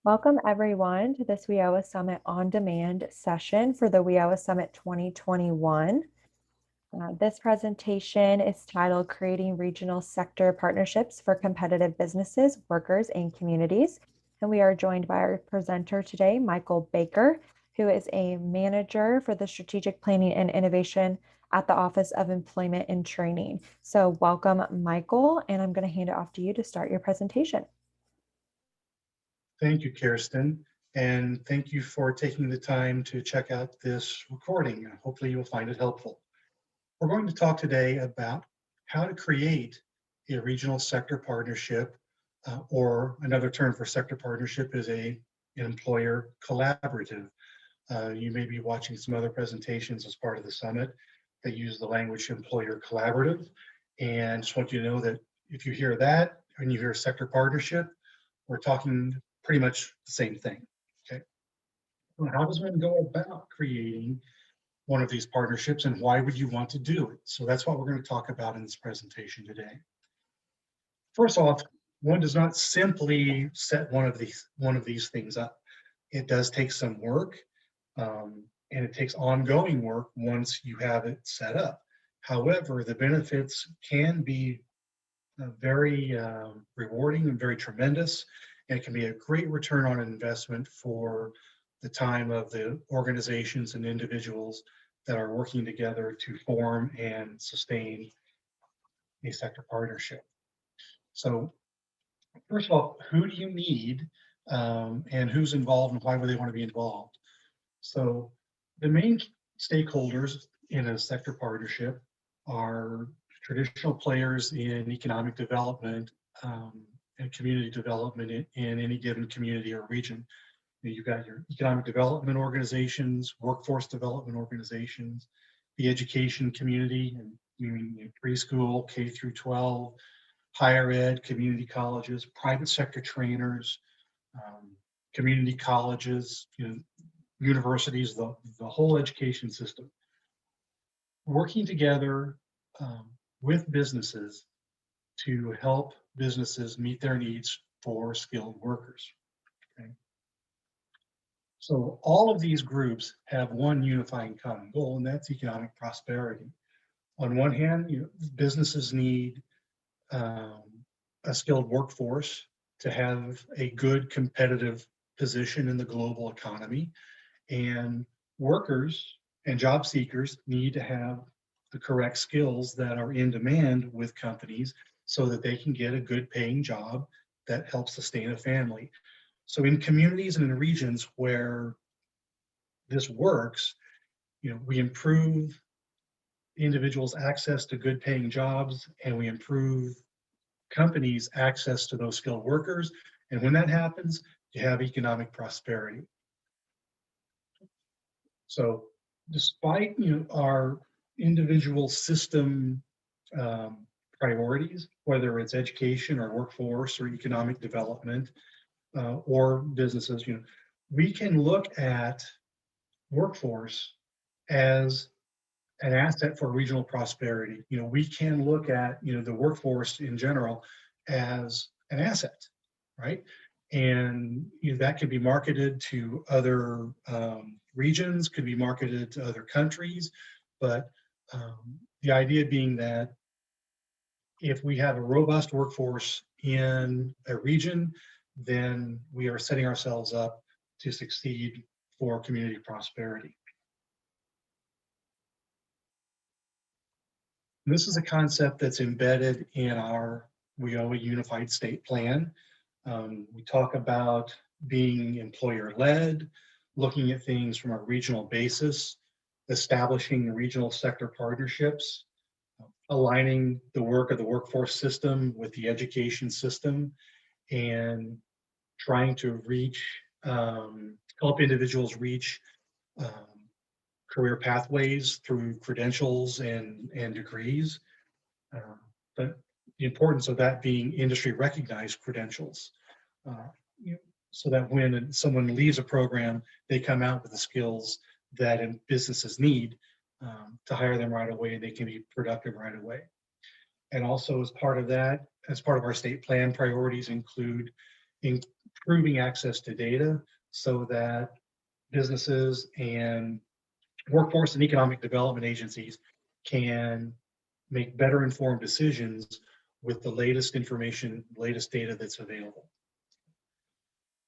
Welcome everyone to this WIOA Summit On Demand session for the WIOA Summit 2021. This presentation is titled Creating Regional Sector Partnerships for Competitive Businesses, Workers, and Communities. And we are joined by our presenter today, Michael Baker, who is a manager for the Strategic Planning and Innovation at the Office of Employment and Training. So welcome, Michael, and I'm going to hand it off to you to start your presentation. Thank you, Kirsten, and thank you for taking the time to check out this recording. Hopefully you'll find it helpful. We're going to talk today about how to create a regional sector partnership, or another term for sector partnership is an employer collaborative. You may be watching some other presentations as part of the summit that use the language employer collaborative, and just want you to know that if you hear that and you hear sector partnership, we're talking pretty much the same thing, okay? Well, how does one go about creating one of these partnerships and why would you want to do it? So that's what we're going to talk about in this presentation today. First off, one does not simply set one of these things up. It does take some work, and it takes ongoing work once you have it set up. However, the benefits can be very rewarding and very tremendous, and it can be a great return on investment for the time of the organizations and individuals that are working together to form and sustain a sector partnership. So first of all, who do you need, and who's involved and why would they want to be involved? So the main stakeholders in a sector partnership are traditional players in economic development, and community development in any given community or region. You've got your economic development organizations, workforce development organizations, the education community, and preschool, K through 12, higher ed, community colleges, private sector trainers, community colleges, universities, the whole education system. Working together with businesses to help businesses meet their needs for skilled workers. Okay? So all of these groups have one unifying common goal, and that's economic prosperity. On one hand, businesses need a skilled workforce to have a good competitive position in the global economy, and workers and job seekers need to have the correct skills that are in demand with companies so that they can get a good paying job that helps sustain a family. So in communities and in regions where this works, we improve individuals' access to good paying jobs, and we improve companies' access to those skilled workers. And when that happens, you have economic prosperity. So despite our individual system priorities, whether it's education or workforce or economic development or businesses, we can look at workforce as an asset for regional prosperity. We can look at the workforce in general as an asset, right? And that could be marketed to other regions, could be marketed to other countries, but the idea being that if we have a robust workforce in a region, then we are setting ourselves up to succeed for community prosperity. This is a concept that's embedded in our WIOA Unified State Plan. We talk about being employer-led, looking at things from a regional basis, establishing regional sector partnerships, aligning the work of the workforce system with the education system, and trying to help individuals reach career pathways through credentials and degrees. But the importance of that being industry recognized credentials, so that when someone leaves a program, they come out with the skills that businesses need to hire them right away, and they can be productive right away. And also as part of that, as part of our state plan, priorities include improving access to data so that businesses and workforce and economic development agencies can make better informed decisions with the latest information, latest data that's available.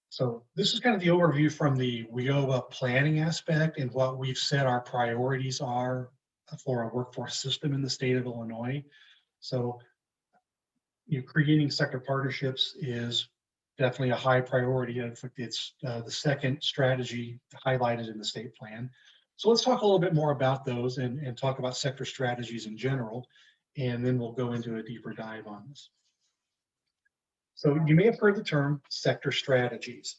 So this is kind of the overview from the WIOA planning aspect and what we've said our priorities are for a workforce system in the state of Illinois. So creating sector partnerships is definitely a high priority. In fact, it's the second strategy highlighted in the state plan. So let's talk a little bit more about those and talk about sector strategies in general, and then we'll go into a deeper dive on this. So you may have heard the term sector strategies.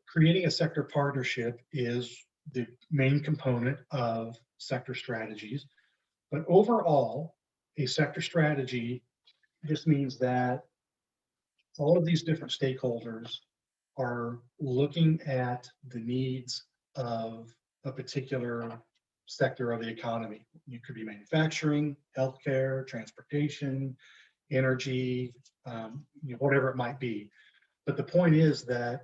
Creating a sector partnership is the main component of sector strategies, but overall, a sector strategy just means that all of these different stakeholders are looking at the needs of a particular sector of the economy. It could be manufacturing, healthcare, transportation, energy, whatever it might be. But the point is that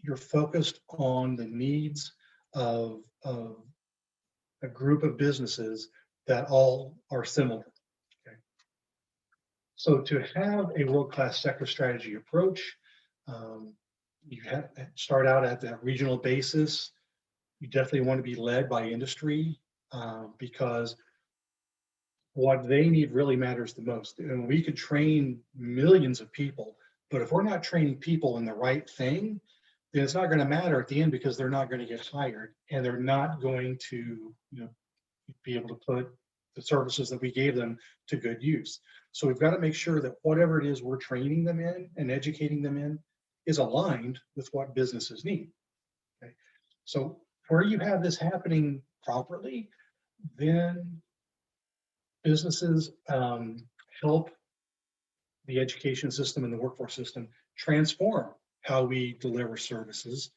you're focused on the needs of a group of businesses that all are similar. Okay. So to have a world-class sector strategy approach, you have to start out at that regional basis. You definitely want to be led by industry because what they need really matters the most. And we could train millions of people, but if we're not training people in the right thing, then it's not going to matter at the end because they're not going to get hired and they're not going to be able to put the services that we gave them to good use. So we've got to make sure that whatever it is we're training them in and educating them in is aligned with what businesses need. Okay? So where you have this happening properly, then businesses help the education system and the workforce system transform how we deliver services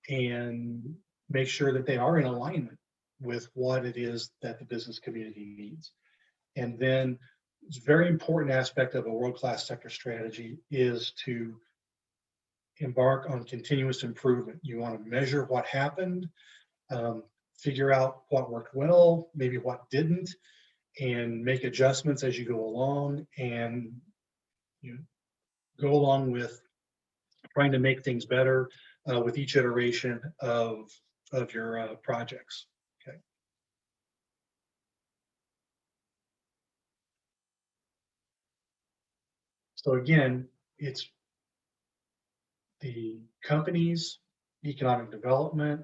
and make sure that they are in alignment with what it is that the business community needs. And then it's a very important aspect of a world-class sector strategy is to embark on continuous improvement. You want to measure what happened, figure out what worked well, maybe what didn't, and make adjustments as you go along and go along with trying to make things better with each iteration of your projects. Okay. So again, it's the companies, economic development,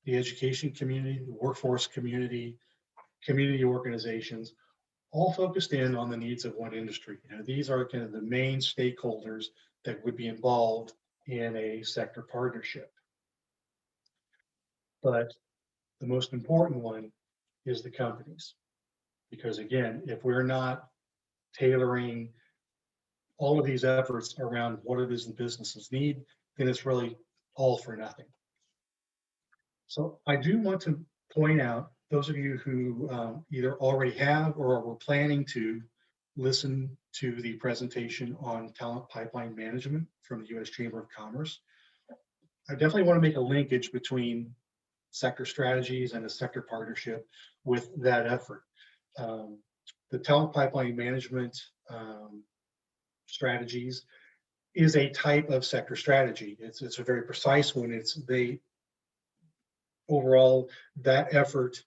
the education community, the workforce community, community organizations, all focused in on the needs of one industry. These are kind of the main stakeholders that would be involved in a sector partnership. But the most important one is the companies. Because again, if we're not tailoring all of these efforts around what it is the businesses need, then it's really all for nothing. So I do want to point out, those of you who either already have or were planning to listen to the presentation on talent pipeline management from the U.S. Chamber of Commerce, I definitely want to make a linkage between sector strategies and a sector partnership with that effort. The talent pipeline management strategies is a type of sector strategy. It's a very precise one. Overall, that effort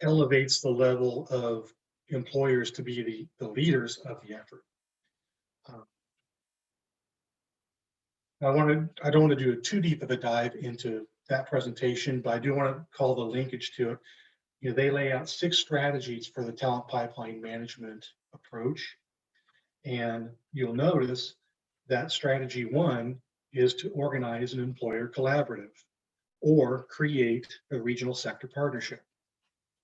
elevates the level of employers to be the leaders of the effort. I don't want to do too deep of a dive into that presentation, but I do want to call the linkage to it. They lay out 6 strategies for the talent pipeline management approach. And you'll notice that strategy 1 is to organize an employer collaborative or create a regional sector partnership.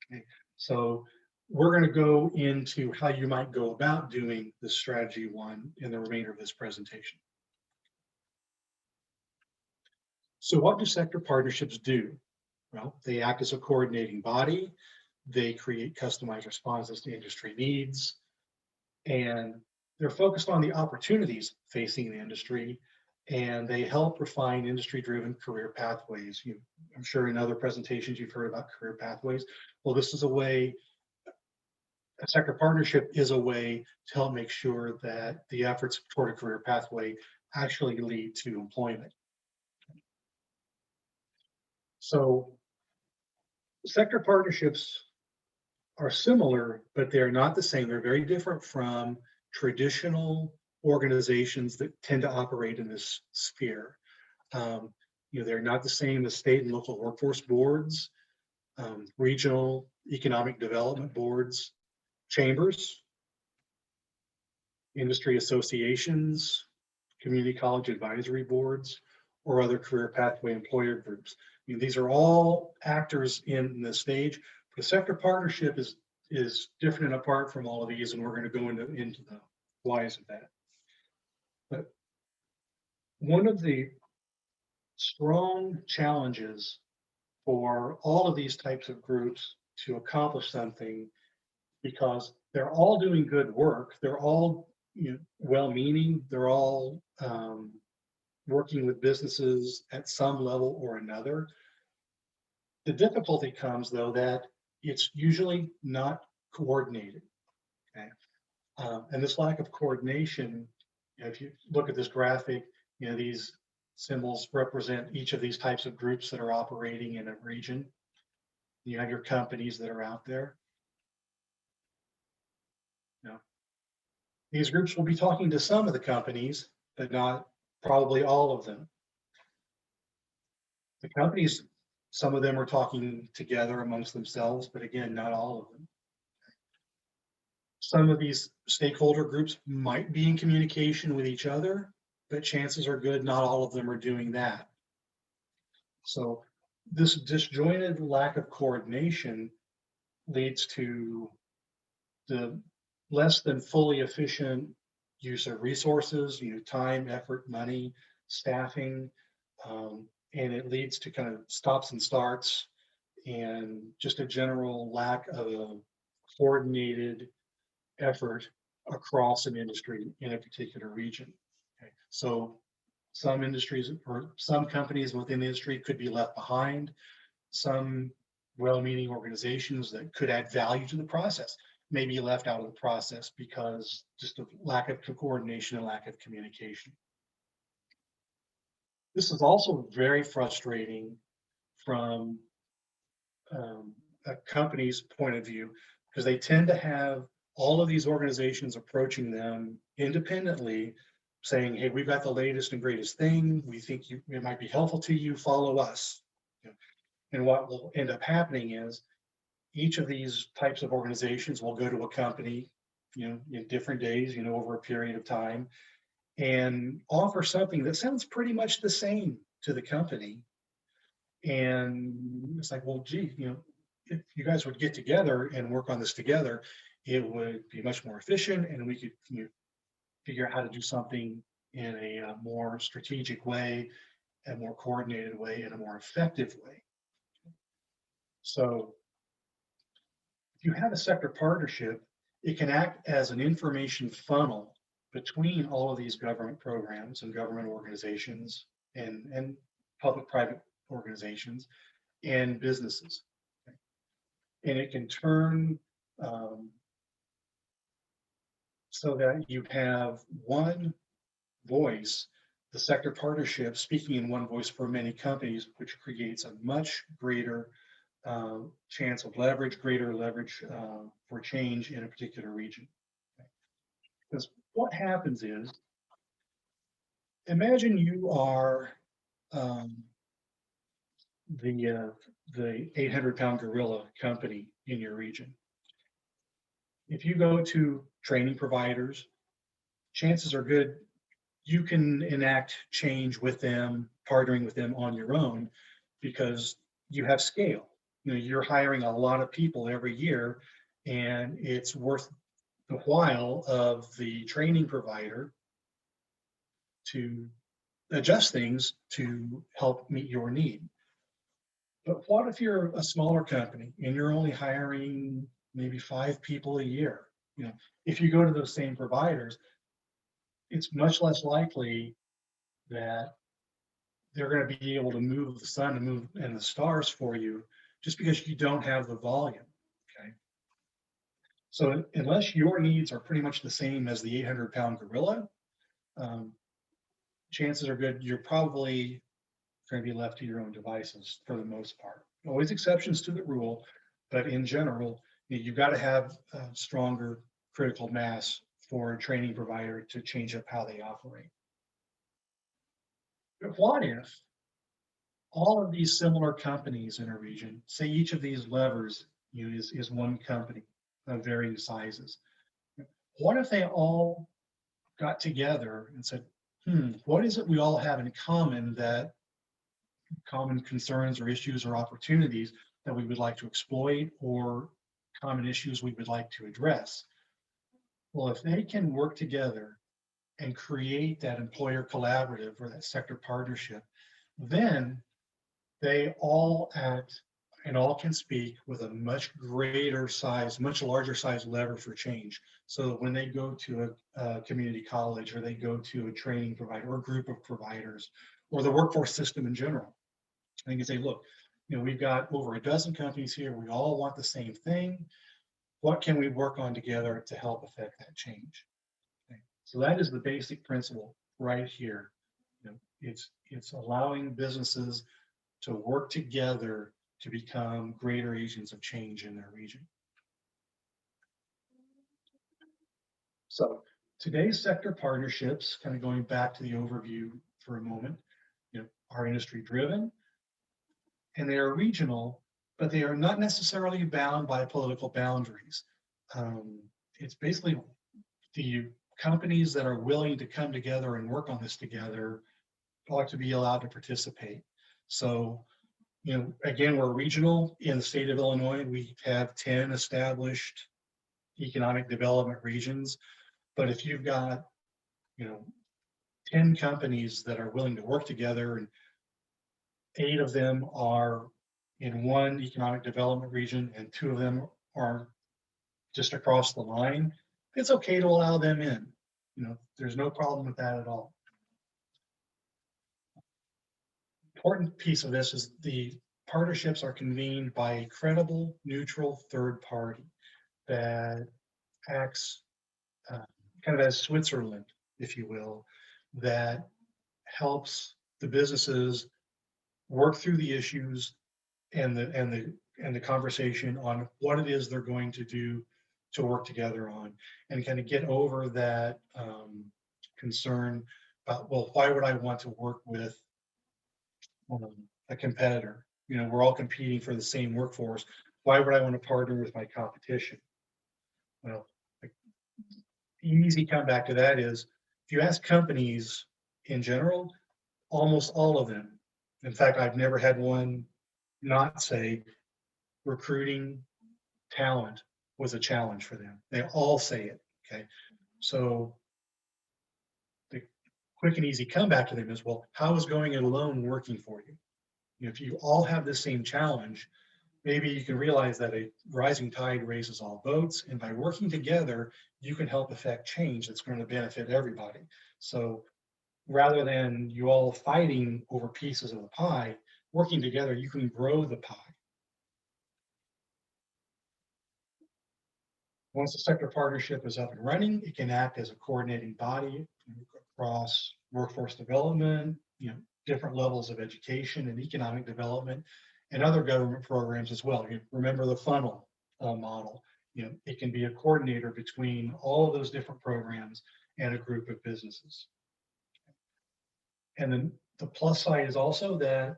Okay. So we're going to go into how you might go about doing this strategy 1 in the remainder of this presentation. So what do sector partnerships do? Well, they act as a coordinating body. They create customized responses to industry needs, and they're focused on the opportunities facing the industry and they help refine industry-driven career pathways. I'm sure in other presentations you've heard about career pathways. Well, this is a way, a sector partnership is a way to help make sure that the efforts toward a career pathway actually lead to employment. So sector partnerships are similar, but they're not the same. They're very different from traditional organizations that tend to operate in this sphere. Um, they're not the same as state and local workforce boards, regional economic development boards, chambers, industry associations, community college advisory boards, or other career pathway employer groups. These are all actors in the stage, but a sector partnership is different and apart from all of these, and we're going to go into the whys of that. But one of the strong challenges for all of these types of groups to accomplish something, because they're all doing good work, they're all well-meaning, they're all working with businesses at some level or another. The difficulty comes, though, that it's usually not coordinated. Okay, and this lack of coordination, if you look at this graphic, these symbols represent each of these types of groups that are operating in a region. You have your companies that are out there. These groups will be talking to some of the companies, but not probably all of them. The companies, some of them are talking together amongst themselves, but again, not all of them. Some of these stakeholder groups might be in communication with each other, but chances are good not all of them are doing that. So this disjointed lack of coordination leads to the less than fully efficient use of resources, time, effort, money, staffing, and it leads to kind of stops and starts and just a general lack of a coordinated effort across an industry in a particular region. Okay. So some industries or some companies within the industry could be left behind. Some well-meaning organizations that could add value to the process may be left out of the process because just of lack of coordination and lack of communication. This is also very frustrating from a company's point of view, because they tend to have all of these organizations approaching them independently, saying, hey, we've got the latest and greatest thing. We think it might be helpful to you, follow us. And what will end up happening is each of these types of organizations will go to a company, in different days, over a period of time, and offer something that sounds pretty much the same to the company. And it's like, well, gee, if you guys would get together and work on this together, it would be much more efficient, and we could figure out how to do something in a more strategic way, a more coordinated way, and a more effective way. So if you have a sector partnership, it can act as an information funnel between all of these government programs and government organizations and public-private organizations and businesses. Okay. And it can turn so that you have one voice, the sector partnership speaking in one voice for many companies, which creates a much greater chance of leverage, greater leverage for change in a particular region. Okay. Because what happens is, imagine you are the 800-pound gorilla company in your region. If you go to training providers, chances are good you can enact change with them, partnering with them on your own, because you have scale. You're hiring a lot of people every year, and it's worth the while of the training provider to adjust things to help meet your need. But what if you're a smaller company and you're only hiring maybe 5 people a year? If you go to those same providers, it's much less likely that they're going to be able to move the sun and move and the stars for you just because you don't have the volume. Okay. So unless your needs are pretty much the same as the 800-pound gorilla, um, chances are good you're probably going to be left to your own devices for the most part. Always exceptions to the rule, but in general, you've got to have stronger critical mass for a training provider to change up how they operate. But what if all of these similar companies in a region, say each of these levers is one company of varying sizes? What if they all got together and said, what is it we all have in common, that common concerns or issues or opportunities that we would like to exploit, or common issues we would like to address? Well, if they can work together and create that employer collaborative or that sector partnership, then they all act and all can speak with a much greater size, much larger size lever for change. So that when they go to a community college, or they go to a training provider or a group of providers, or the workforce system in general, they can say, look, we've got over a dozen companies here. We all want the same thing. What can we work on together to help affect that change? Okay. So that is the basic principle right here. It's allowing businesses to work together to become greater agents of change in their region. So today's sector partnerships, kind of going back to the overview for a moment, are industry driven, and they are regional, but they are not necessarily bound by political boundaries. It's basically the companies that are willing to come together and work on this together ought to be allowed to participate. So, again, we're regional. In the state of Illinois, we have 10 established economic development regions. But if you've got, 10 companies that are willing to work together, and 8 of them are in one economic development region and 2 of them are just across the line, it's okay to allow them in. There's no problem with that at all. Important piece of this is the partnerships are convened by a credible, neutral third party that acts kind of as Switzerland, if you will, that helps the businesses work through the issues and the conversation on what it is they're going to do to work together on, and kind of get over that concern about, well, why would I want to work with a competitor? We're all competing for the same workforce. Why would I want to partner with my competition? Well, the easy comeback to that is, if you ask companies in general, almost all of them, in fact, I've never had one not say recruiting talent was a challenge for them. They all say it. Okay. So the quick and easy comeback to them is, well, how is going it alone working for you? If you all have the same challenge, maybe you can realize that a rising tide raises all boats, and by working together, you can help affect change that's going to benefit everybody. So rather than you all fighting over pieces of the pie, working together, you can grow the pie. Once the sector partnership is up and running, it can act as a coordinating body across workforce development, different levels of education and economic development, and other government programs as well. Remember the funnel model. It can be a coordinator between all of those different programs and a group of businesses. And then the plus side is also that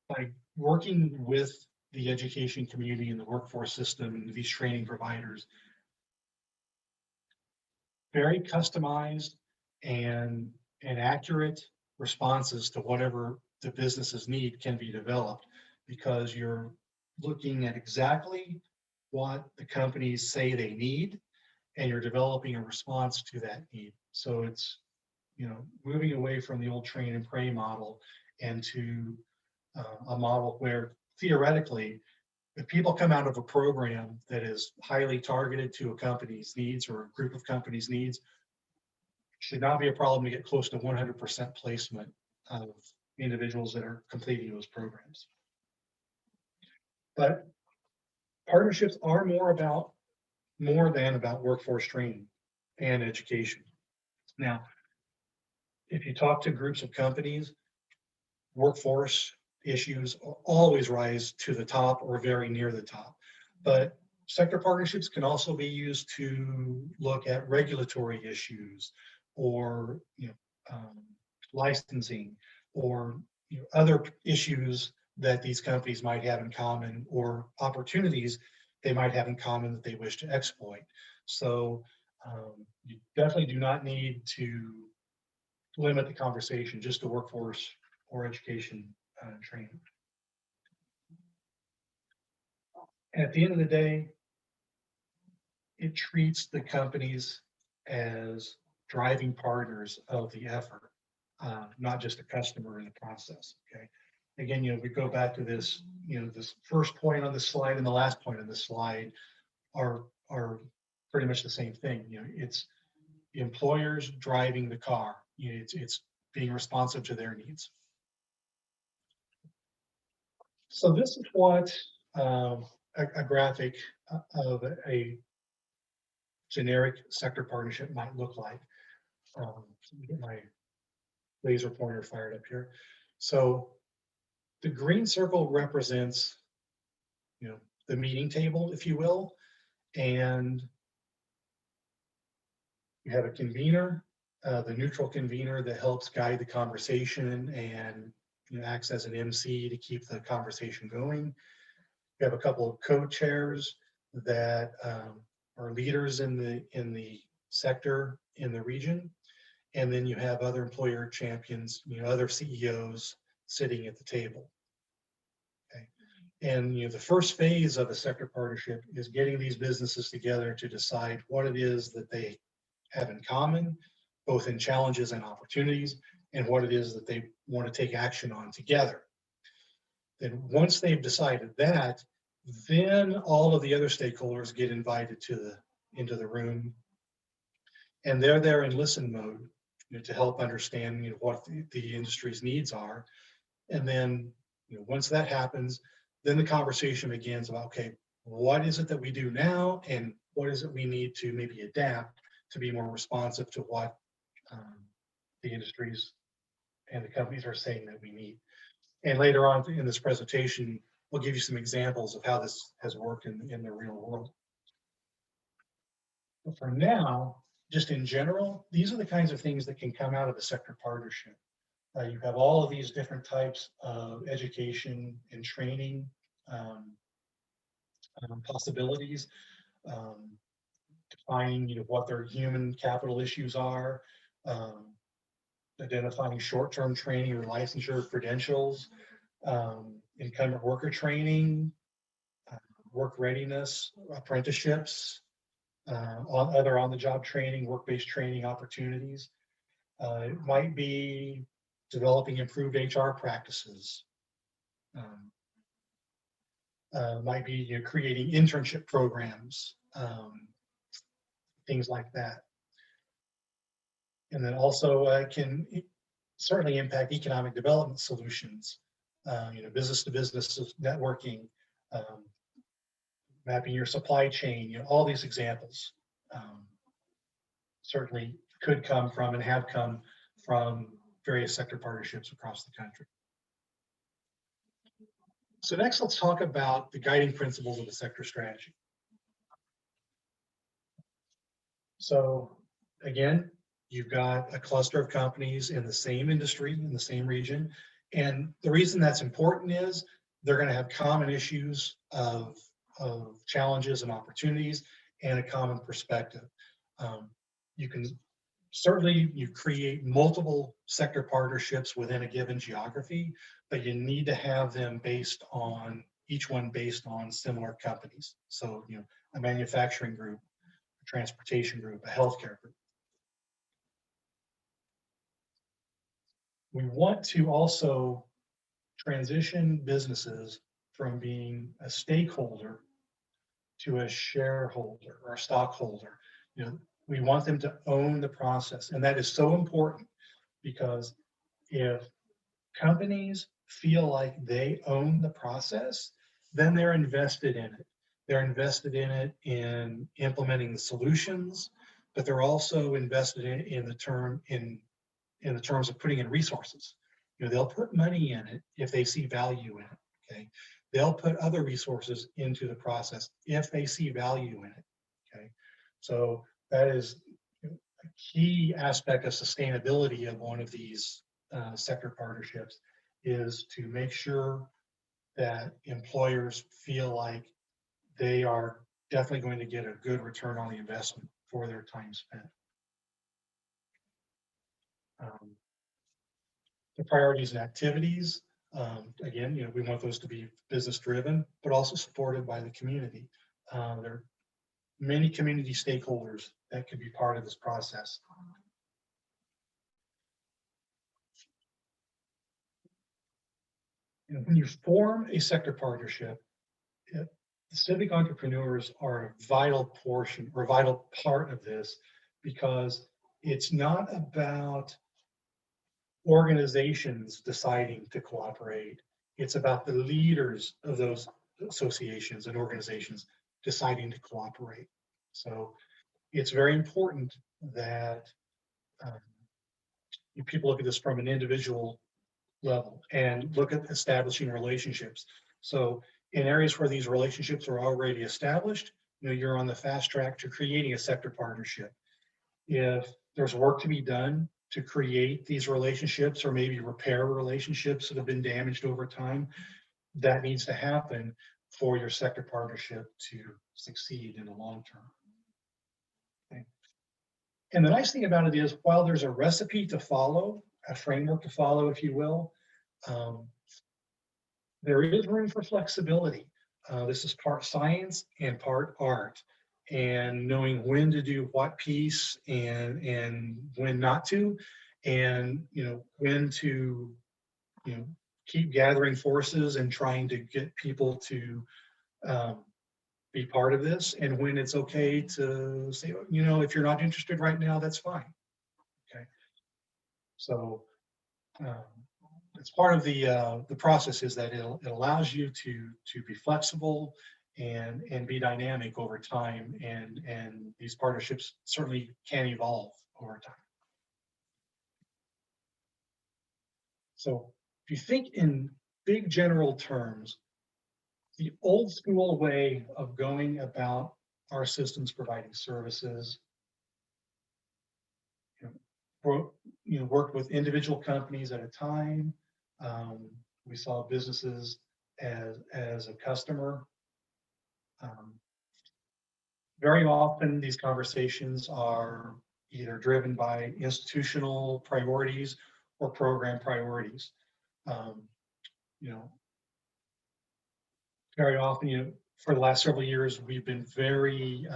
by working with the education community and the workforce system and these training providers, very customized and accurate responses to whatever the businesses need can be developed, because you're looking at exactly what the companies say they need, and you're developing a response to that need. So it's, moving away from the old train and pray model and to a model where theoretically, if people come out of a program that is highly targeted to a company's needs or a group of companies' needs, should not be a problem to get close to 100% placement of individuals that are completing those programs. But partnerships are more than about workforce training and education. Now, if you talk to groups of companies, workforce issues always rise to the top or very near the top. But sector partnerships can also be used to look at regulatory issues or licensing or other issues that these companies might have in common or opportunities they might have in common that they wish to exploit. So you definitely do not need to limit the conversation just to workforce or education training. At the end of the day, it treats the companies as driving partners of the effort, not just a customer in the process. Okay. Again, we go back to this, this first point on the slide and the last point on the slide are pretty much the same thing. It's the employers driving the car. It's being responsive to their needs. So this is what a graphic of a generic sector partnership might look like. Let me get my laser pointer fired up here. So the green circle represents, the meeting table, if you will, and you have a convener, the neutral convener that helps guide the conversation and acts as an MC to keep the conversation going. You have a couple of co-chairs that are leaders in the sector in the region, and then you have other employer champions, other CEOs sitting at the table. Okay. And the first phase of a sector partnership is getting these businesses together to decide what it is that they have in common, both in challenges and opportunities, and what it is that they want to take action on together. Then once they've decided that, then all of the other stakeholders get invited into the room, and they're there in listen mode to help understand what the industry's needs are. And then once that happens, then the conversation begins about, okay, what is it that we do now, and what is it we need to maybe adapt to be more responsive to what the industries and the companies are saying that we need. And later on in this presentation, we'll give you some examples of how this has worked in the real world. But for now, just in general, these are the kinds of things that can come out of a sector partnership. You have all of these different types of education and training possibilities, defining what their human capital issues are, identifying short-term training or licensure credentials, incumbent worker training, work readiness, apprenticeships, other on-the-job training, work-based training opportunities. It might be developing improved HR practices. Might be creating internship programs, things like that. And then also can certainly impact economic development solutions, business to business networking, mapping your supply chain, all these examples certainly could come from and have come from various sector partnerships across the country. So next, let's talk about the guiding principles of a sector strategy. So again, you've got a cluster of companies in the same industry, in the same region. And the reason that's important is they're going to have common issues of challenges and opportunities and a common perspective. You can certainly create multiple sector partnerships within a given geography, but you need to have them each one based on similar companies. So, a manufacturing group, a transportation group, a healthcare group. We want to also transition businesses from being a stakeholder to a shareholder or a stockholder. We want them to own the process. And that is so important, because if companies feel like they own the process, then they're invested in it. They're invested in it in implementing the solutions, but they're also invested in the terms of putting in resources. They'll put money in it if they see value in it. Okay, they'll put other resources into the process if they see value in it. Okay, so that is a key aspect of sustainability of one of these sector partnerships, is to make sure that employers feel like they are definitely going to get a good return on the investment for their time spent. The priorities and activities, again, we want those to be business driven, but also supported by the community. There are many community stakeholders that could be part of this process. When you form a sector partnership, the civic entrepreneurs are a vital portion or a vital part of this, because it's not about organizations deciding to cooperate. It's about the leaders of those associations and organizations deciding to cooperate. So it's very important that people look at this from an individual level and look at establishing relationships. So in areas where these relationships are already established, you're on the fast track to creating a sector partnership. If there's work to be done to create these relationships, or maybe repair relationships that have been damaged over time, that needs to happen for your sector partnership to succeed in the long term. Okay. And the nice thing about it is, while there's a recipe to follow, a framework to follow, if you will, there is room for flexibility. This is part science and part art, and knowing when to do what piece and when not to, and when to keep gathering forces and trying to get people to be part of this, and when it's okay to say, if you're not interested right now, that's fine. Okay, so it's part of the process, is that it allows you to be flexible and be dynamic over time, and these partnerships certainly can evolve over time. So if you think in big general terms, the old school way of going about our systems providing services, worked with individual companies at a time. We saw businesses as a customer. Very often these conversations are either driven by institutional priorities or program priorities. Very often, for the last several years, we've been very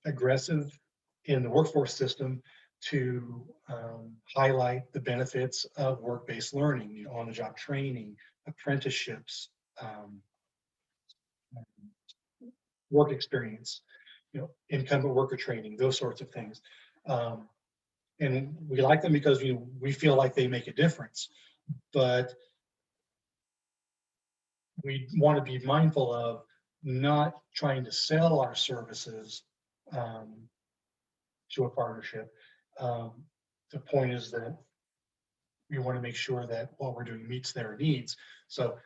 aggressive in the workforce system to highlight the benefits of work-based learning, on-the-job training, apprenticeships, work experience, incumbent worker training, those sorts of things. And we like them because we feel like they make a difference. But we want to be mindful of not trying to sell our services to a partnership. The point is that we want to make sure that what we're doing meets their needs. So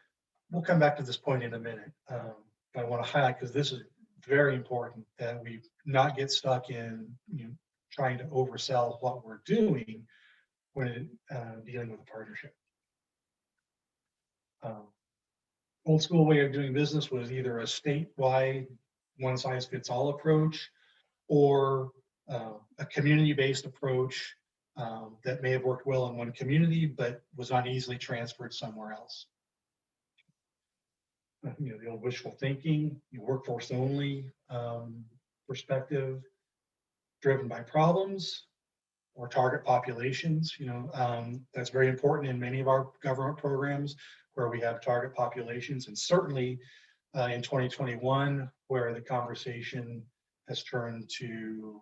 we'll come back to this point in a minute. But I want to highlight, because this is very important, that we not get stuck in trying to oversell what we're doing when dealing with a partnership. Old school way of doing business was either a statewide one-size-fits-all approach, or a community-based approach that may have worked well in one community but was not easily transferred somewhere else. The old wishful thinking, workforce only perspective, driven by problems or target populations. That's very important in many of our government programs, where we have target populations, and certainly in 2021, where the conversation has turned to,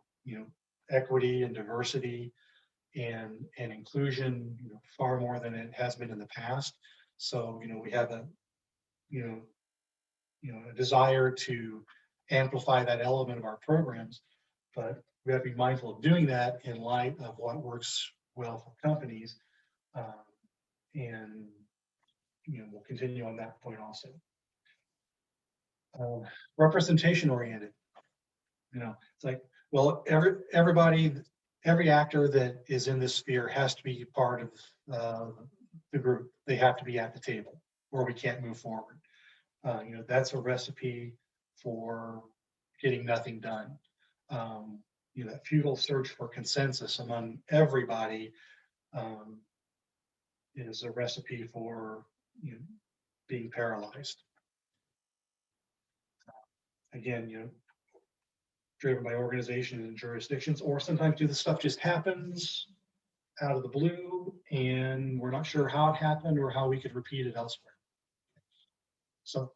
equity and diversity and inclusion, far more than it has been in the past. So, we have a, you a desire to amplify that element of our programs, but we have to be mindful of doing that in light of what works well for companies. And, we'll continue on that point also. Representation oriented. It's like, well, every actor that is in this sphere has to be part of the group. They have to be at the table, or we can't move forward. That's a recipe for getting nothing done. That futile search for consensus among everybody is a recipe for being paralyzed. Again, driven by organization and jurisdictions, or sometimes the stuff just happens out of the blue and we're not sure how it happened or how we could repeat it elsewhere. So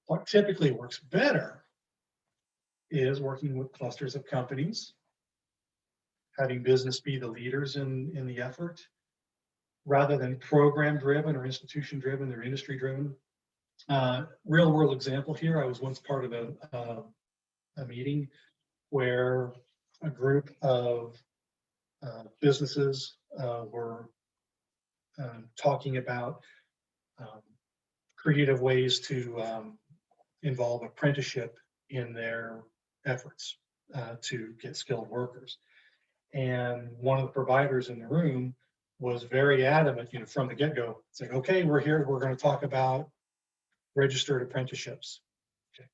what typically works better is working with clusters of companies, having business be the leaders in the effort, rather than program driven or institution driven or industry driven. Real world example here, I was once part of a meeting where a group of businesses were talking about creative ways to involve apprenticeship in their efforts to get skilled workers. And one of the providers in the room was very adamant, from the get-go. It's like, okay, we're here, we're going to talk about registered apprenticeships. Okay.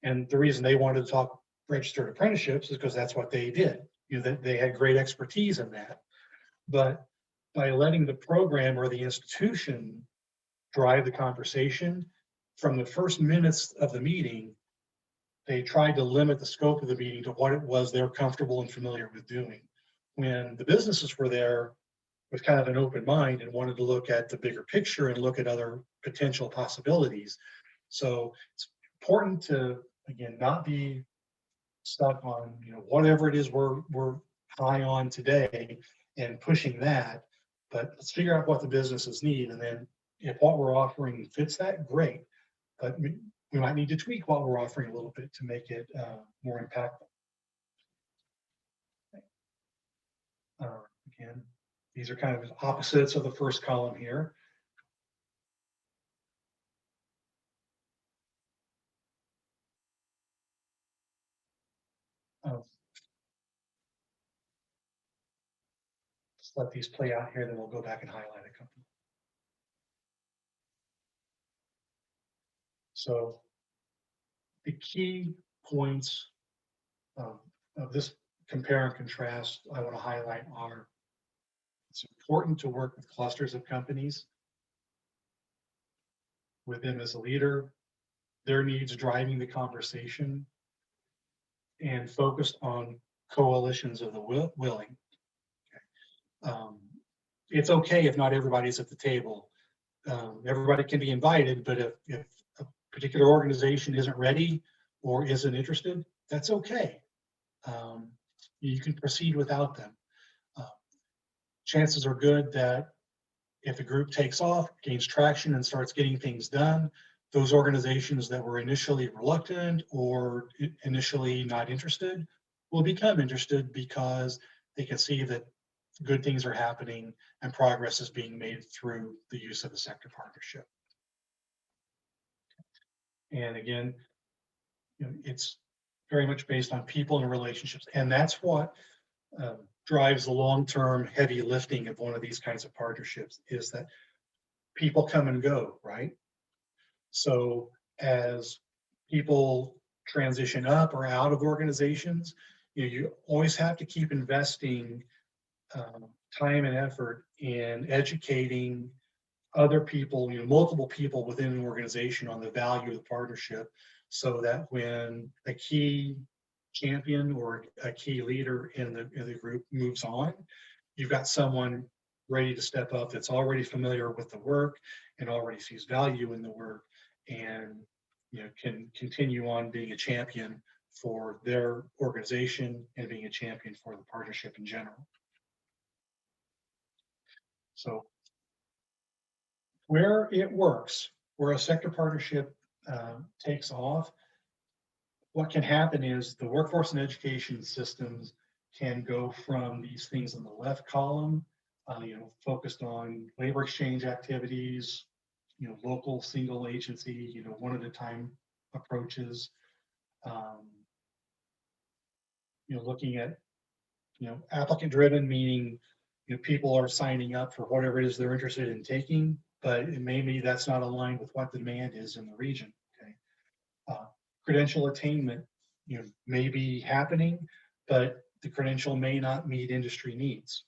And the reason they wanted to talk registered apprenticeships is because that's what they did. They had great expertise in that. But by letting the program or the institution drive the conversation, from the first minutes of the meeting, they tried to limit the scope of the meeting to what it was they're comfortable and familiar with doing. When the businesses were there with kind of an open mind and wanted to look at the bigger picture and look at other potential possibilities. So it's important to, again, not be stuck on, whatever it is we're high on today and pushing that, but let's figure out what the businesses need. And then if what we're offering fits that, great. But we might need to tweak what we're offering a little bit to make it more impactful. Again, these are kind of opposites of the first column here. Just let these play out here, then we'll go back and highlight a couple. So the key points of this compare and contrast I want to highlight are: it's important to work with clusters of companies, with them as a leader, their needs driving the conversation, and focused on coalitions of the willing. It's okay if not everybody's at the table. Everybody can be invited, but if a particular organization isn't ready or isn't interested, that's okay. You can proceed without them. Chances are good that if a group takes off, gains traction, and starts getting things done, those organizations that were initially reluctant or initially not interested will become interested because they can see that good things are happening and progress is being made through the use of a sector partnership. And again, it's very much based on people and relationships. And that's what drives the long-term heavy lifting of one of these kinds of partnerships, is that people come and go, right? So as people transition up or out of organizations, you always have to keep investing time and effort in educating other people, multiple people within an organization on the value of the partnership, so that when a key champion or a key leader in the group moves on, you've got someone ready to step up that's already familiar with the work and already sees value in the work and can continue on being a champion for their organization and being a champion for the partnership in general. So where it works, where a sector partnership takes off, what can happen is the workforce and education systems can go from these things in the left column, focused on labor exchange activities, local single agency, one at a time approaches, looking at, applicant driven, meaning, people are signing up for whatever it is they're interested in taking, but maybe that's not aligned with what the demand is in the region. Okay. Credential attainment, may be happening, but the credential may not meet industry needs.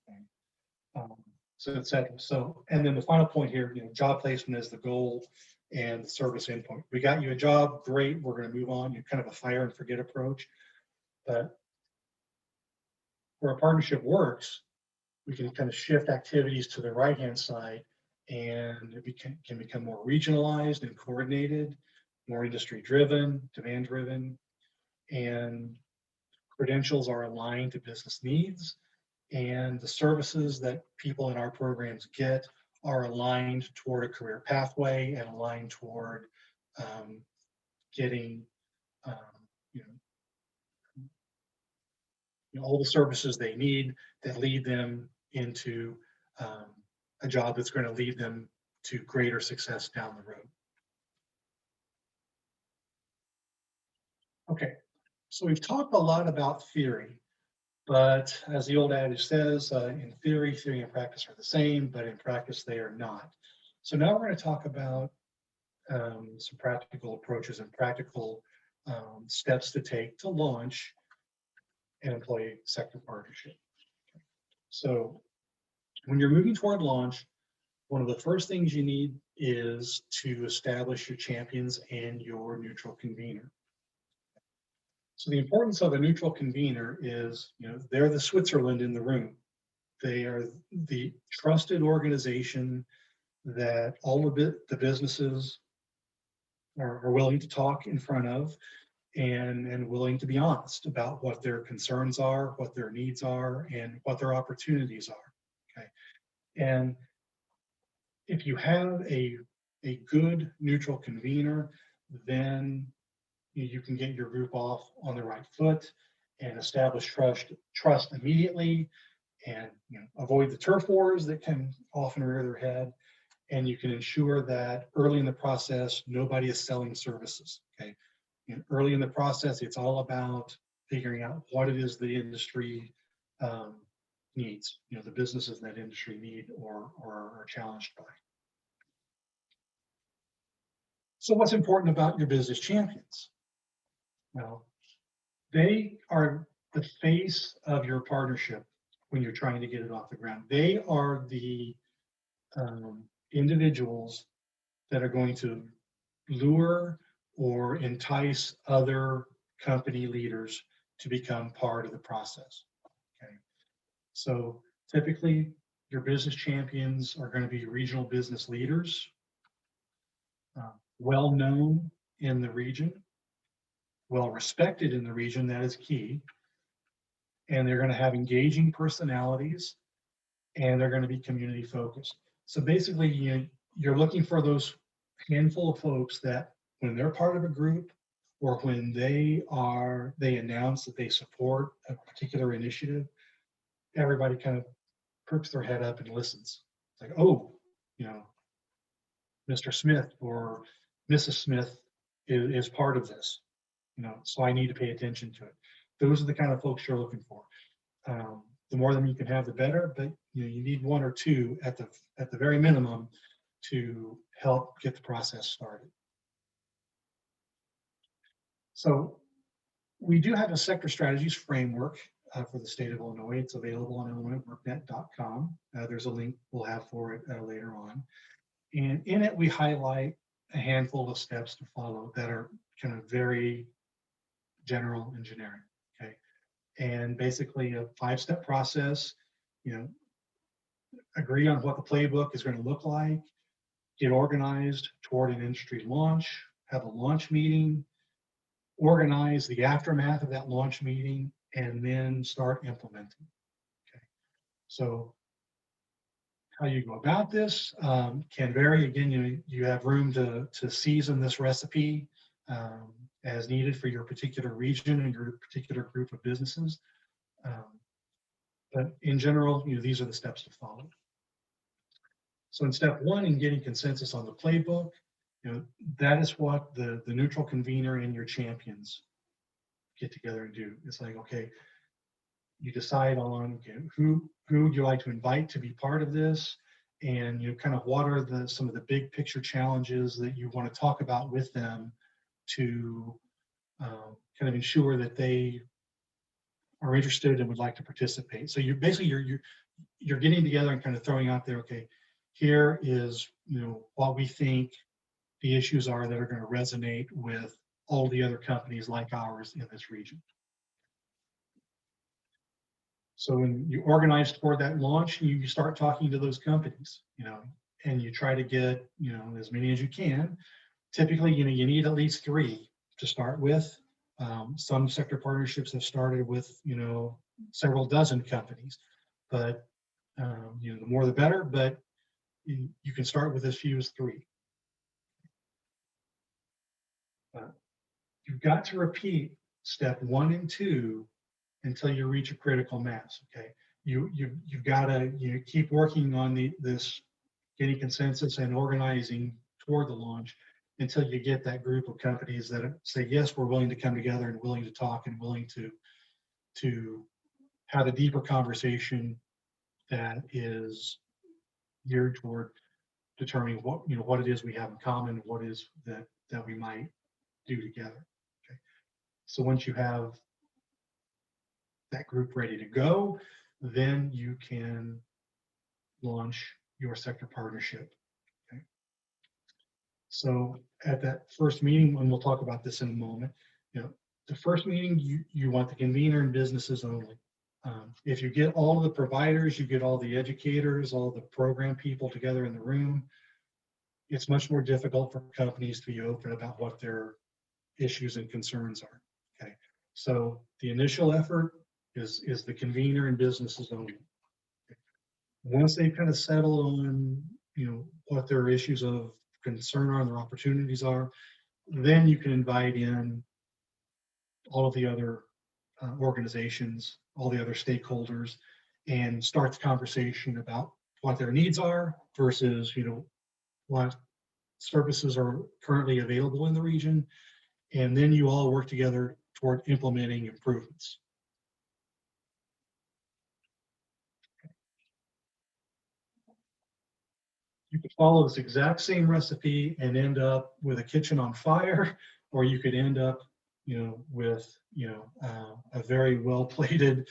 Okay. So et cetera. So, and then the final point here, job placement is the goal and the service endpoint. We got you a job, great, we're going to move on. You're kind of a fire and forget approach. But where a partnership works, we can kind of shift activities to the right-hand side, and it can become more regionalized and coordinated, more industry-driven, demand-driven, and credentials are aligned to business needs, and the services that people in our programs get are aligned toward a career pathway and aligned toward getting all the services they need that lead them into a job that's going to lead them to greater success down the road. Okay, so we've talked a lot about theory, but as the old adage says, in theory and practice are the same, but in practice they are not. So now we're going to talk about some practical approaches and practical steps to take to launch an employee sector partnership. So when you're moving toward launch, one of the first things you need is to establish your champions and your neutral convener. So the importance of a neutral convener is, they're the Switzerland in the room. They are the trusted organization that all of the businesses are willing to talk in front of, and willing to be honest about what their concerns are, what their needs are, and what their opportunities are. Okay. And if you have a good neutral convener, then you can get your group off on the right foot and establish trust immediately, and avoid the turf wars that can often rear their head. And you can ensure that early in the process, nobody is selling services. Okay. And early in the process, it's all about figuring out what it is the industry needs, the businesses in that industry need or are challenged by. So what's important about your business champions? Well, they are the face of your partnership when you're trying to get it off the ground. They are the individuals that are going to lure or entice other company leaders to become part of the process. Okay. So typically your business champions are going to be regional business leaders, well known in the region, well respected in the region, that is key. And they're going to have engaging personalities, and they're going to be community focused. So basically you're looking for those handful of folks that when they're part of a group, or when they announce that they support a particular initiative, everybody kind of perks their head up and listens. It's like, oh, Mr. Smith or Mrs. Smith is part of this, so I need to pay attention to it. Those are the kind of folks you're looking for. The more of them you can have, the better, but you need one or two at the very minimum to help get the process started. So we do have a sector strategies framework for the state of Illinois. It's available on illinoisworknet.com. There's a link we'll have for it later on. And in it, we highlight a handful of steps to follow that are kind of very general and generic. Okay. And basically a 5-step process, agree on what the playbook is going to look like, get organized toward an industry launch, have a launch meeting, organize the aftermath of that launch meeting, and then start implementing. Okay. So how you go about this can vary. Again, you have room to season this recipe as needed for your particular region and your particular group of businesses. But in general, these are the steps to follow. So in step one, in getting consensus on the playbook, that is what the neutral convener and your champions get together and do. It's like, okay, you decide on, okay, who would you like to invite to be part of this, and kind of what are some of the big picture challenges that you want to talk about with them to kind of ensure that they are interested and would like to participate. So you're basically you're getting together and kind of throwing out there, okay, here is what we think the issues are that are going to resonate with all the other companies like ours in this region. So when you organize toward that launch, you start talking to those companies, and you try to get as many as you can. Typically, you need at least 3 to start with. Some sector partnerships have started with several dozen companies, but the more the better. But you can start with as few as 3. You've got to repeat step 1 and 2 until you reach a critical mass. Okay, you've got to keep working on this getting consensus and organizing toward the launch until you get that group of companies that say, yes, we're willing to come together and willing to talk and willing to have a deeper conversation that is geared toward determining what it is we have in common, what is that we might do together. Okay, so once you have that group ready to go, then you can launch your sector partnership. Okay. So at that first meeting, and we'll talk about this in a moment, the first meeting, you want the convener and businesses only. If you get all of the providers, you get all the educators, all the program people together in the room, it's much more difficult for companies to be open about what their issues and concerns are. Okay, so the initial effort is the convener and businesses only. Once they kind of settle on what their issues of concern are and their opportunities are, then you can invite in all of the other organizations, all the other stakeholders, and start the conversation about what their needs are versus what services are currently available in the region, and then you all work together toward implementing improvements. You could follow this exact same recipe and end up with a kitchen on fire, or you could end up, with a very well plated,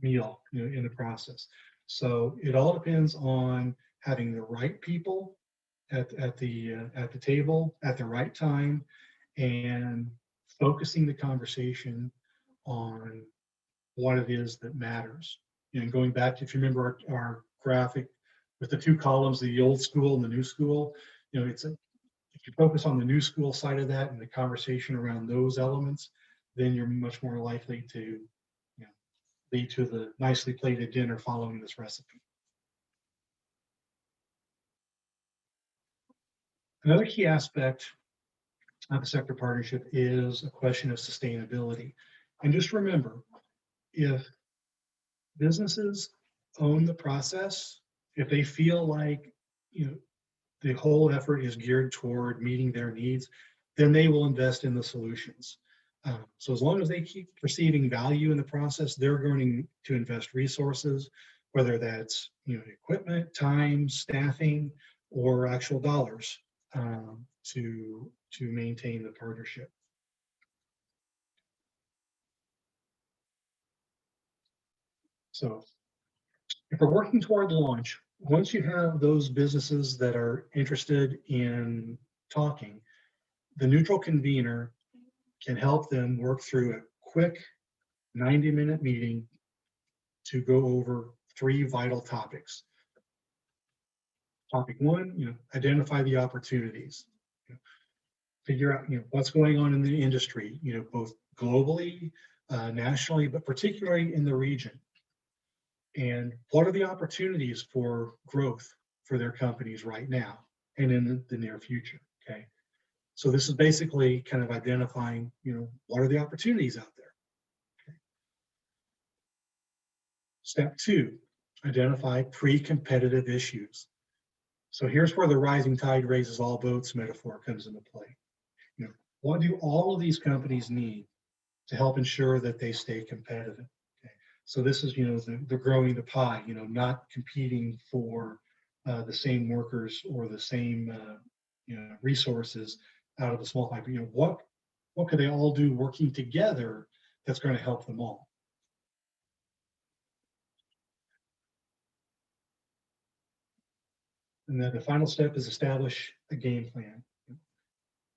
meal, in the process. So it all depends on having the right people at the table at the right time, and focusing the conversation on what it is that matters. And going back to, if you remember our graphic with the 2 columns, the old school and the new school, if you focus on the new school side of that and the conversation around those elements, then you're much more likely to lead to the nicely plated dinner following this recipe. Another key aspect of the sector partnership is a question of sustainability. And just remember, if businesses own the process, if they feel like the whole effort is geared toward meeting their needs, then they will invest in the solutions. So as long as they keep perceiving value in the process, they're going to invest resources, whether that's equipment, time, staffing, or actual dollars to maintain the partnership. So if we're working toward launch, once you have those businesses that are interested in talking, the neutral convener can help them work through a quick 90-minute meeting to go over 3 vital topics. Topic one, identify the opportunities. Figure out, what's going on in the industry, both globally, nationally, but particularly in the region. And what are the opportunities for growth for their companies right now and in the near future, okay? So this is basically kind of identifying, what are the opportunities out there? Okay. Step two, identify pre-competitive issues. So here's where the rising tide raises all boats metaphor comes into play. What do all of these companies need to help ensure that they stay competitive? Okay. So this is, the growing the pie, not competing for the same workers or the same, resources out of a small pie. But, what could they all do working together that's going to help them all? And then the final step is establish a game plan.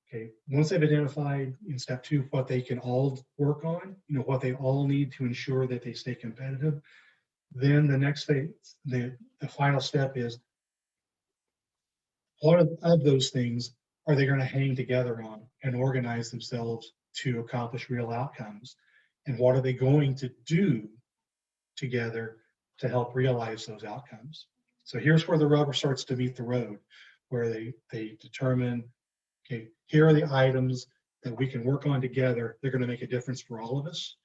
Okay, once they've identified in step two what they can all work on, what they all need to ensure that they stay competitive, then the next phase, the final step is what of those things are they going to hang together on and organize themselves to accomplish real outcomes? And what are they going to do together to help realize those outcomes? So here's where the rubber starts to meet the road, where they determine, okay, here are the items that we can work on together. They're going to make a difference for all of us.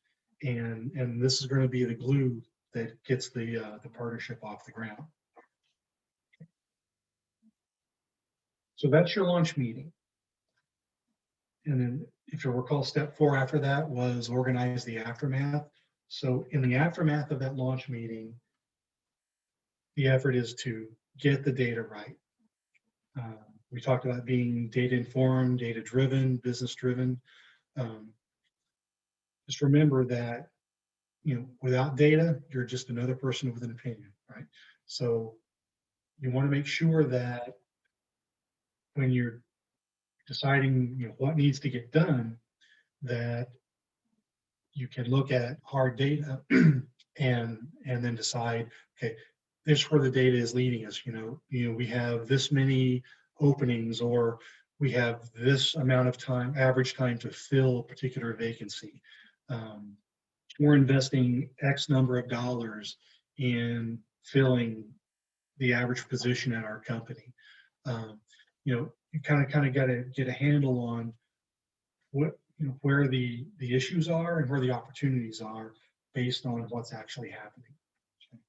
And this is going to be the glue that gets the partnership off the ground. So that's your launch meeting. And then if you'll recall, step four after that was organize the aftermath. So in the aftermath of that launch meeting, the effort is to get the data right. We talked about being data informed, data driven, business driven. Just remember that, without data, you're just another person with an opinion, right? So you want to make sure that when you're deciding, what needs to get done, that you can look at hard data and then decide, okay, this is where the data is leading us. We have this many openings, or we have this amount of time, average time to fill a particular vacancy. We're investing X number of dollars in filling the average position at our company. You kind of got to get a handle on what, where the issues are and where the opportunities are based on what's actually happening. Okay.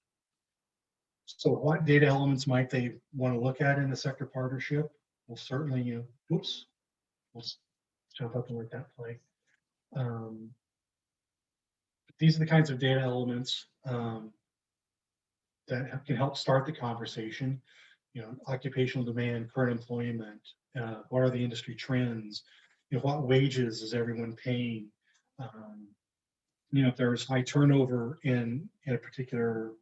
So what data elements might they want to look at in the sector partnership? Well, certainly, whoops, let's jump up and let that play. These are the kinds of data elements that can help start the conversation. Occupational demand, current employment, what are the industry trends? What wages is everyone paying? If there's high turnover in a particular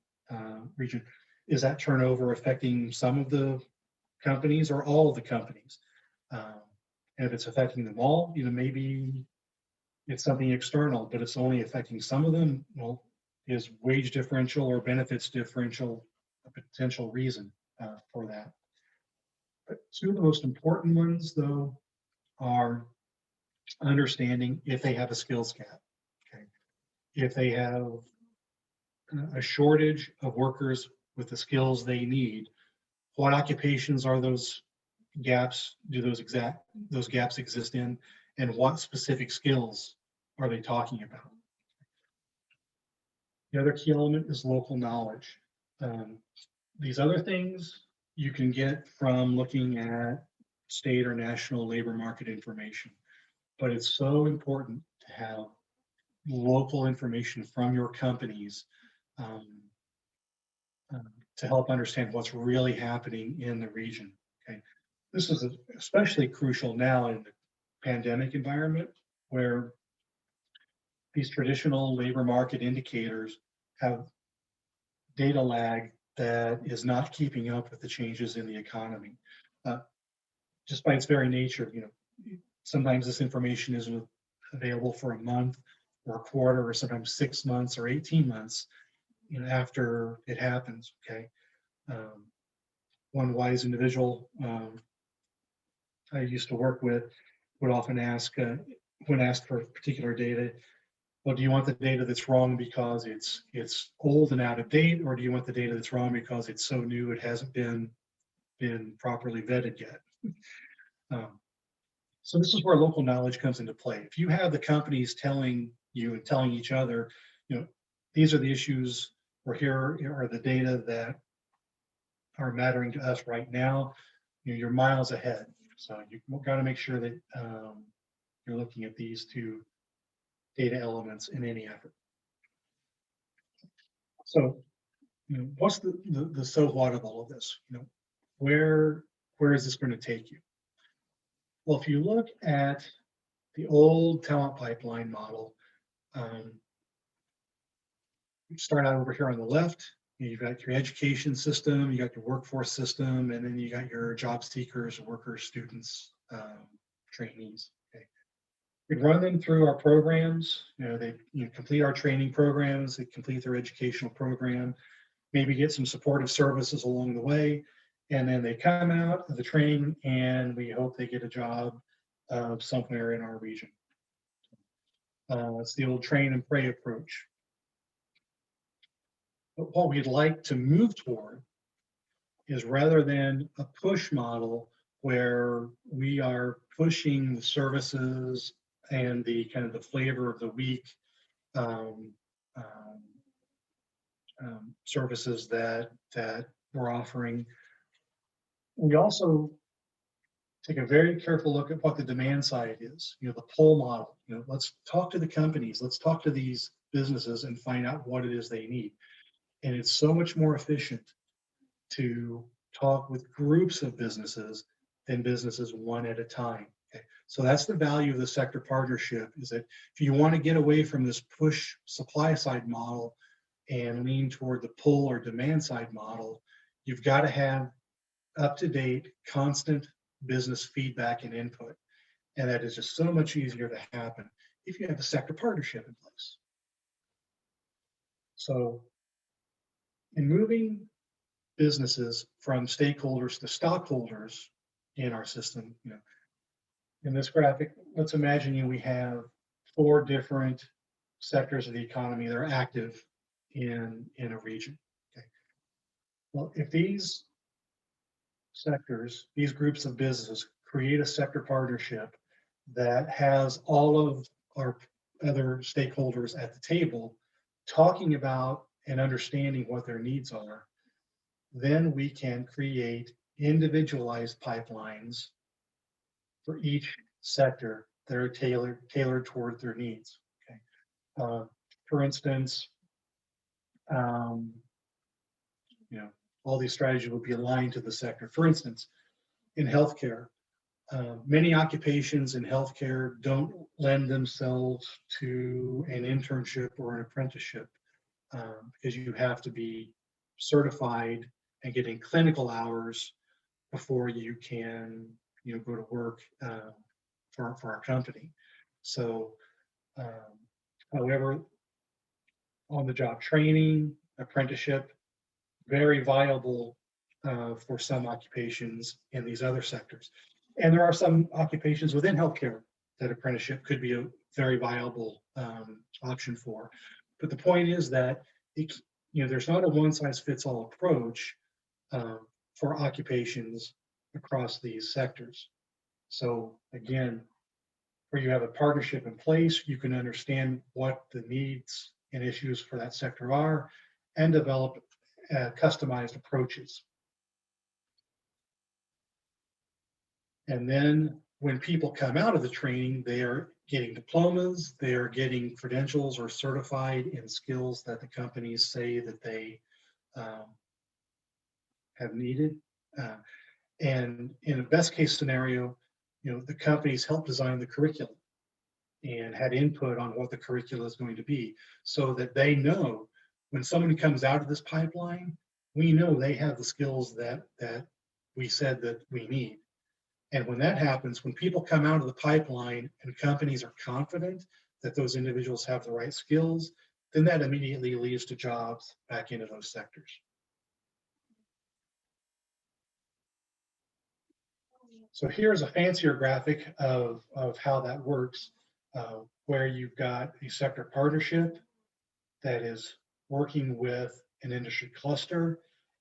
region, is that turnover affecting some of the companies or all of the companies? And if it's affecting them all, maybe it's something external, but it's only affecting some of them. Well, is wage differential or benefits differential a potential reason for that? But two of the most important ones, though, are understanding if they have a skills gap. Okay, if they have a shortage of workers with the skills they need, what occupations are those gaps? Do those gaps exist in, and what specific skills are they talking about? The other key element is local knowledge. These other things you can get from looking at state or national labor market information, but it's so important to have local information from your companies to help understand what's really happening in the region. Okay, this is especially crucial now in the pandemic environment, where these traditional labor market indicators have data lag that is not keeping up with the changes in the economy. Just by its very nature, sometimes this information isn't available for a month or a quarter, or sometimes 6 months or 18 months, after it happens. Okay, one wise individual I used to work with would often ask, when asked for particular data, well, do you want the data that's wrong because it's old and out of date, or do you want the data that's wrong because it's so new it hasn't been properly vetted yet? Um, so this is where local knowledge comes into play. If you have the companies telling you and telling each other, these are the issues, or here are the data that are mattering to us right now, you're miles ahead. So you've got to make sure that you're looking at these two data elements in any effort. So, what's the so what of all of this? Where is this going to take you? Well, if you look at the old talent pipeline model, you start out over here on the left. You've got your education system, you got your workforce system, and then you got your job seekers, workers, students, trainees. Okay. We'd run them through our programs. They complete our training programs, they complete their educational program, maybe get some supportive services along the way, and then they come out of the training and we hope they get a job somewhere in our region. It's the old train and pray approach. But what we'd like to move toward is, rather than a push model where we are pushing the services and the kind of the flavor of the week services that we're offering, we also take a very careful look at what the demand side is, the pull model. Let's talk to the companies, let's talk to these businesses and find out what it is they need. And it's so much more efficient to talk with groups of businesses than businesses one at a time. Okay? So that's the value of the sector partnership, is that if you want to get away from this push supply side model and lean toward the pull or demand side model, you've got to have up-to-date, constant business feedback and input. And that is just so much easier to happen if you have a sector partnership in place. So in moving businesses from stakeholders to stockholders in our system, in this graphic, let's imagine we have 4 different sectors of the economy that are active in a region. Okay. Well, if these sectors, these groups of businesses, create a sector partnership that has all of our other stakeholders at the table talking about and understanding what their needs are, then we can create individualized pipelines for each sector that are tailored toward their needs. Okay. For instance, all these strategies will be aligned to the sector. For instance, in healthcare, many occupations in healthcare don't lend themselves to an internship or an apprenticeship because you have to be certified and getting clinical hours before you can go to work for our company. So however, on the job training, apprenticeship, very viable for some occupations in these other sectors. And there are some occupations within healthcare that apprenticeship could be a very viable option for. But the point is that there's not a one-size-fits-all approach for occupations across these sectors. So again, where you have a partnership in place, you can understand what the needs and issues for that sector are and develop customized approaches. And then when people come out of the training, they are getting diplomas, they are getting credentials or certified in skills that the companies say that they have needed. And in a best case scenario, the companies help design the curriculum and had input on what the curriculum is going to be, so that they know when someone comes out of this pipeline, we know they have the skills that we said that we need. And when that happens, when people come out of the pipeline and companies are confident that those individuals have the right skills, then that immediately leads to jobs back into those sectors. So here's a fancier graphic of how that works, where you've got a sector partnership that is working with an industry cluster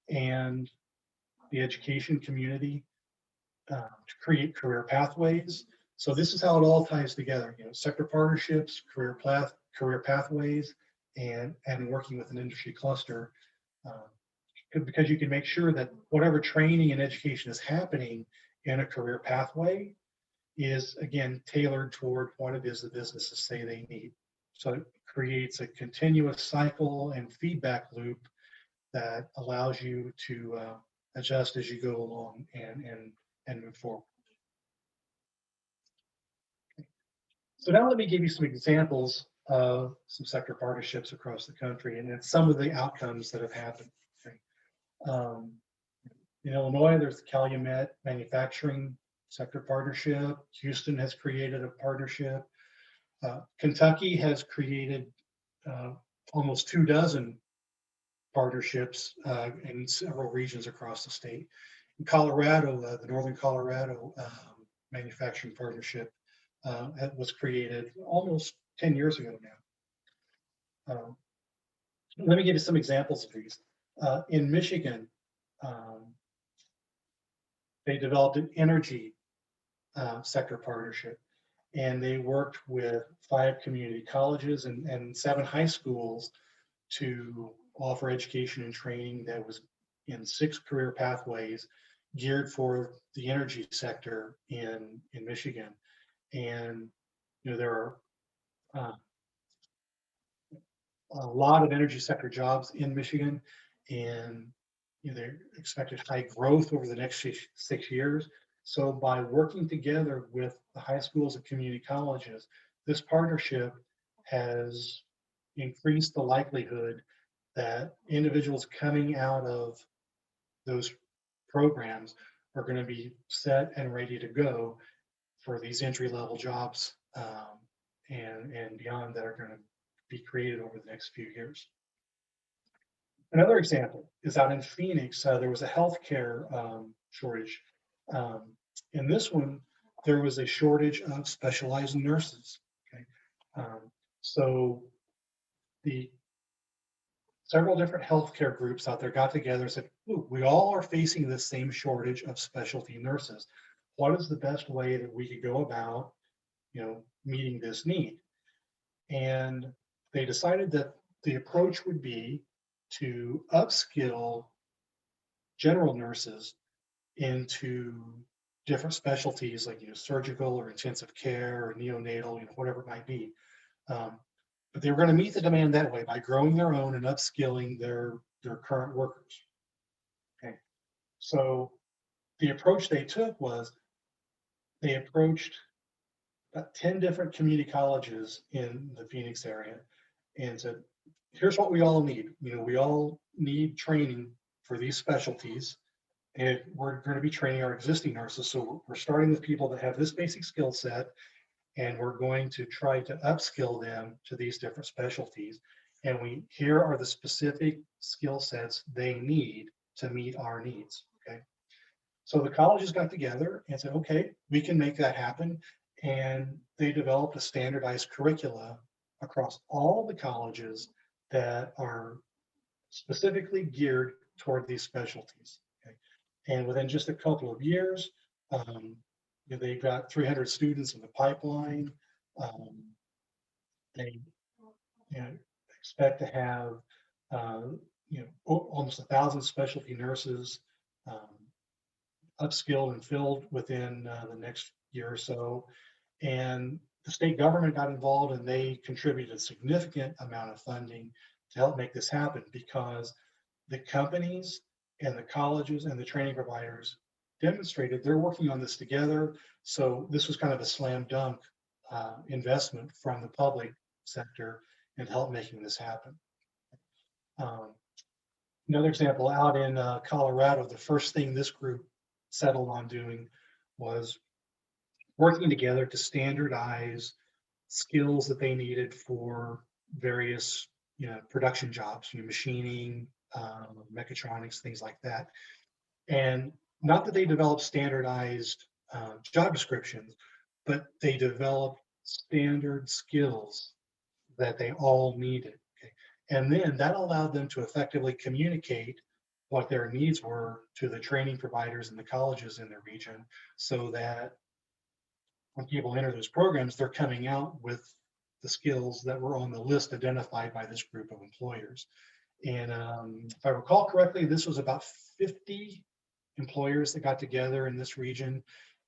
and the education community to create career pathways. So this is how it all ties together, sector partnerships, career pathways, and working with an industry cluster, because you can make sure that whatever training and education is happening in a career pathway is, again, tailored toward what it is the businesses say they need. So it creates a continuous cycle and feedback loop that allows you to adjust as you go along and move forward. So now let me give you some examples of some sector partnerships across the country and then some of the outcomes that have happened. Okay. In Illinois, there's the Calumet Manufacturing Sector Partnership. Houston has created a partnership. Kentucky has created almost 24 partnerships in several regions across the state. In Colorado, the Northern Colorado Manufacturing Partnership was created almost 10 years ago now. Let me give you some examples of these. In Michigan, they developed an energy sector partnership, and they worked with 5 community colleges and 7 high schools to offer education and training that was in 6 career pathways geared for the energy sector in Michigan. And there are a lot of energy sector jobs in Michigan, and they're expected high growth over the next 6 years. So by working together with the high schools and community colleges, this partnership has increased the likelihood that individuals coming out of those programs are going to be set and ready to go for these entry-level jobs and beyond that are going to be created over the next few years. Another example is out in Phoenix. There was a healthcare shortage. In this one, there was a shortage of specialized nurses. Okay, so the several different healthcare groups out there got together and said, we all are facing this same shortage of specialty nurses. What is the best way that we could go about, meeting this need? And they decided that the approach would be to upskill general nurses into different specialties like surgical or intensive care or neonatal, whatever it might be. But they were going to meet the demand that way by growing their own and upskilling their current workers. Okay, so the approach they took was they approached about 10 different community colleges in the Phoenix area and said, here's what we all need. We all need training for these specialties, and we're going to be training our existing nurses. So we're starting with people that have this basic skill set, and we're going to try to upskill them to these different specialties. And here are the specific skill sets they need to meet our needs. Okay. So the colleges got together and said, okay, we can make that happen. And they developed a standardized curricula across all the colleges that are specifically geared toward these specialties. Okay. And within just a couple of years, they got 300 students in the pipeline. They expect to have almost 1,000 specialty nurses upskilled and filled within the next year or so. And the state government got involved, and they contributed a significant amount of funding to help make this happen, because the companies and the colleges and the training providers demonstrated they're working on this together. So this was kind of a slam dunk investment from the public sector in help making this happen. Another example, out in Colorado, the first thing this group settled on doing was working together to standardize skills that they needed for various production jobs, machining, mechatronics, things like that. And not that they developed standardized job descriptions, but they developed standard skills that they all needed. Okay? And then that allowed them to effectively communicate what their needs were to the training providers and the colleges in their region, so that when people enter those programs, they're coming out with the skills that were on the list identified by this group of employers. And if I recall correctly, this was about 50 employers that got together in this region.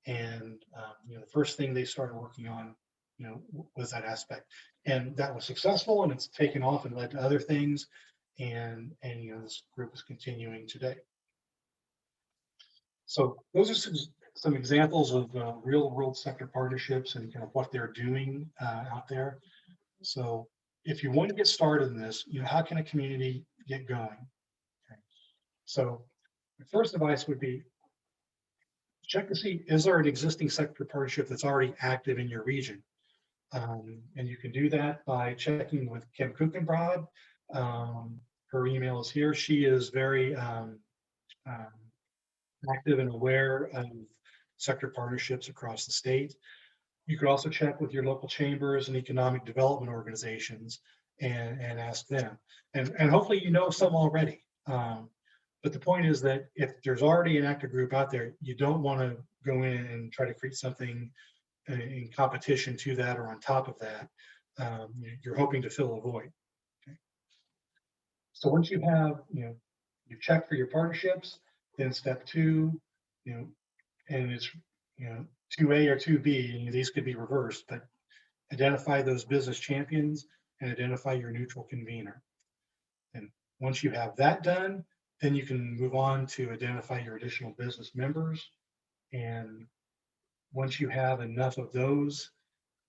And the first thing they started working on, was that aspect. And that was successful, and it's taken off and led to other things. And this group is continuing today. So those are some examples of real world sector partnerships and kind of what they're doing out there. So if you want to get started in this, how can a community get going? Okay. So the first advice would be check to see, is there an existing sector partnership that's already active in your region? And you can do that by checking with Kim Kuchenbrod. Her email is here. She is very active and aware of sector partnerships across the state. You could also check with your local chambers and economic development organizations and ask them. And hopefully some already. But the point is that if there's already an active group out there, you don't want to go in and try to create something in competition to that or on top of that. You're hoping to fill a void. Okay. So once you have, you check for your partnerships, then step 2, and it's, 2A or 2B, these could be reversed, but identify those business champions and identify your neutral convener. And once you have that done, then you can move on to identify your additional business members. And once you have enough of those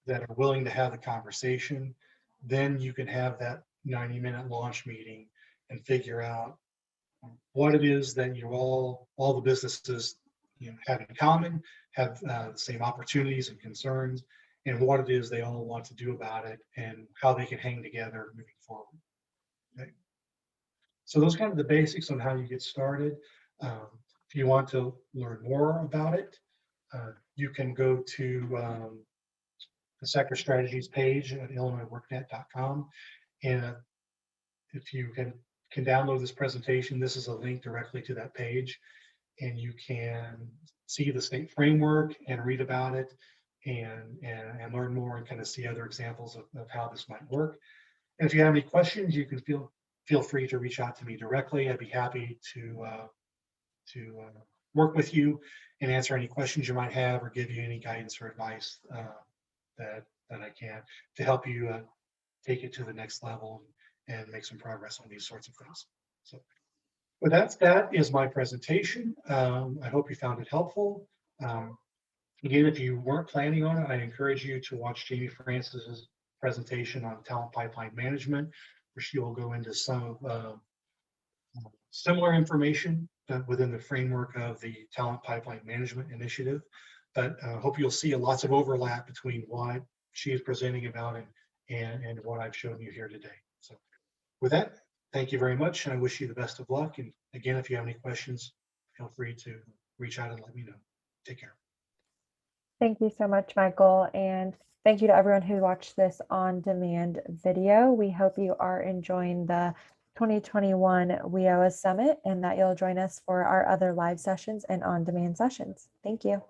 that are willing to have the conversation, then you can have that 90-minute launch meeting and figure out what it is that all the businesses have in common, have the same opportunities and concerns, and what it is they all want to do about it, and how they can hang together moving forward. Okay. So those are kind of the basics on how you get started. If you want to learn more about it, you can go to the sector strategies page at illinoisworknet.com. And if you can download this presentation, this is a link directly to that page, and you can see the state framework and read about it and learn more and kind of see other examples of how this might work. And if you have any questions, you can feel free to reach out to me directly. I'd be happy to work with you and answer any questions you might have, or give you any guidance or advice that I can to help you take it to the next level and make some progress on these sorts of things. So with that is my presentation. I hope you found it helpful. Again, if you weren't planning on it, I encourage you to watch Jamie Francis's presentation on talent pipeline management, where she will go into some similar information within the framework of the talent pipeline management initiative. But I hope you'll see lots of overlap between what she is presenting about and what I've shown you here today. So with that, thank you very much, and I wish you the best of luck. And again, if you have any questions, feel free to reach out and let me know. Take care. Thank you so much, Michael. And thank you to everyone who watched this on-demand video. We hope you are enjoying the 2021 WIOA Summit and that you'll join us for our other live sessions and on-demand sessions. Thank you.